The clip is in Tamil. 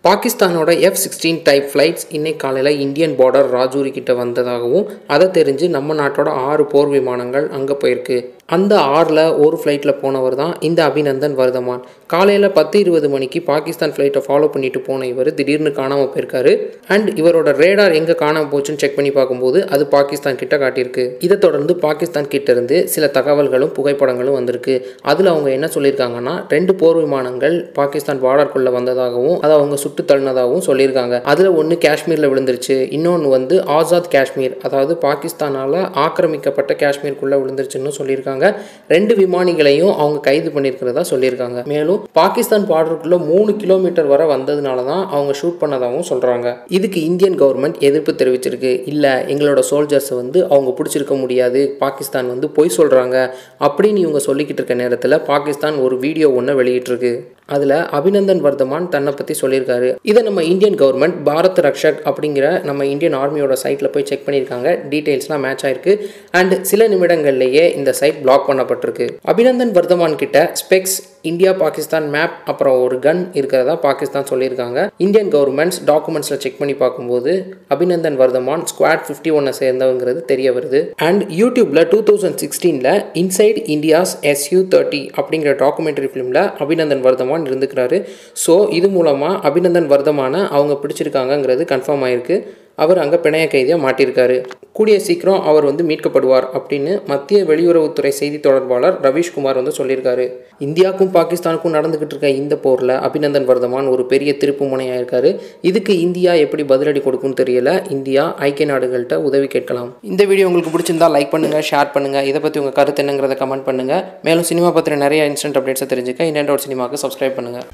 பாகிஸ்தானோட F-16 டைப் ஃப்ளைட்ஸ் இன்னைக்கு காலையில் இந்தியன் பார்டர் ராஜூரி கிட்ட வந்ததாகவும் அதை தெரிஞ்சு நம்ம நாட்டோட 6 போர் விமானங்கள் அங்கே போயிருக்கு. அந்த 6ல் ஒரு ஃப்ளைட்டில் போனவர் தான் இந்த அபிநந்தன் வர்தமான். காலையில் 10:20 மணிக்கு பாகிஸ்தான் ஃப்ளைட்டை ஃபாலோ பண்ணிட்டு போன இவர் திடீர்னு காணாமல் போயிருக்காரு. அண்ட் இவரோட ரேடார் எங்கே காணாமல் போச்சுன்னு செக் பண்ணி பார்க்கும்போது அது பாகிஸ்தான் கிட்ட காட்டியிருக்கு. இதை தொடர்ந்து பாகிஸ்தான் கிட்ட இருந்து சில தகவல்களும் புகைப்படங்களும் வந்திருக்கு. அதில் அவங்க என்ன சொல்லியிருக்காங்கன்னா 2 போர் விமானங்கள் பாகிஸ்தான் பார்டருக்குள்ளே வந்ததாகவும் அதை அவங்க சுட்டு தள்ளினதாகவும் சொல்லியிருக்காங்க. அதில் ஒன்று காஷ்மீரில் விழுந்துருச்சு, இன்னொன்று ஆசாத் காஷ்மீர், அதாவது பாகிஸ்தானால் ஆக்கிரமிக்கப்பட்ட காஷ்மீருக்குள்ளே விழுந்துருச்சுன்னு சொல்லியிருக்காங்க. 2 விமானிகளையும் அவங்க கைது பண்ணியிருக்கிறதா சொல்லியிருக்காங்க. மேலும் பாகிஸ்தான் பார்டருக்குள்ள 3 கிலோமீட்டர் வரை வந்ததுனால தான் அவங்க ஷூட் பண்ணதாகவும் சொல்கிறாங்க. இதுக்கு இந்தியன் கவர்மெண்ட் எதிர்ப்பு தெரிவிச்சிருக்கு. இல்லை, எங்களோட சோல்ஜர்ஸை அவங்க பிடிச்சிருக்க முடியாது, பாகிஸ்தான் பொய் சொல்கிறாங்க அப்படின்னு இவங்க சொல்லிக்கிட்டு இருக்க நேரத்தில் பாகிஸ்தான் ஒரு வீடியோ ஒன்று வெளியிட்டிருக்கு. அதில் அபிநந்தன் வர்தமான் தன்னை பற்றி சொல்லியிருக்காரு. இதை நம்ம இந்தியன் கவர்மெண்ட் பாரத் ரக்ஷக் அப்படிங்கிற நம்ம இந்தியன் ஆர்மியோட சைட்டில் போய் செக் பண்ணியிருக்காங்க. டீட்டெயில்ஸ்லாம் மேட்ச் ஆயிருக்கு. அண்ட் சில நிமிடங்கள்லேயே இந்த சைட் பிளாக் பண்ணப்பட்டிருக்கு. அபிநந்தன் வர்தமான் கிட்ட ஸ்பெக்ஸ், இந்தியா பாகிஸ்தான் மேப், அப்புறம் ஒரு கன் இருக்கிறதா பாகிஸ்தான் சொல்லியிருக்காங்க. இந்தியன் கவர்மெண்ட்ஸ் டாக்குமெண்ட்ஸில் செக் பண்ணி பார்க்கும்போது அபிநந்தன் வர்தமான் ஸ்குவாட் 51 சேர்ந்தவங்கிறது தெரிய வருது. அண்ட் யூடியூப்ல 2016 இன்சைட் இந்தியாஸ் SU-30 அப்படிங்கிற டாக்குமெண்ட்ரி ஃபிலிமில் அபிநந்தன் வர்தமான் இருந்துக்கிறாரு. ஸோ இது மூலமாக அபிநந்தன் வர்தமான அவங்க பிடிச்சிருக்காங்கங்கிறது கன்ஃபார்ம் ஆயிருக்கு. அவர் அங்கே பிணைய கைதியாக மாட்டியிருக்காரு. கூடிய சீக்கிரம் அவர் மீட்கப்படுவார் அப்படின்னு மத்திய வெளியுறவுத்துறை செய்தி தொடர்பாளர் ரவீஷ்குமார் சொல்லியிருக்காரு. இந்தியாவுக்கும் பாகிஸ்தானுக்கும் நடந்துகிட்டு இருக்க இந்த போரில் அபிநந்தன் வர்தமான் ஒரு பெரிய திருப்பு முனையாக இருக்காரு. இதுக்கு இந்தியா எப்படி பதிலடி கொடுக்குன்னு தெரியல. இந்தியா ஐக்கிய நாடுகள்கிட்ட உதவி கேட்கலாம். இந்த வீடியோ உங்களுக்கு பிடிச்சிருந்தா லைக் பண்ணுங்கள், ஷேர் பண்ணுங்கள். இதை பற்றி உங்கள் கருத்து என்னங்கிறத கமெண்ட் பண்ணுங்கள். மேலும் சினிமா பற்றின நிறைய இன்ஸ்டன்ட் அப்டேட்ஸை தெரிஞ்சுக்க இந்தியன் சினிமாவுக்கு சப்ஸ்கிரைப் பண்ணுங்கள்.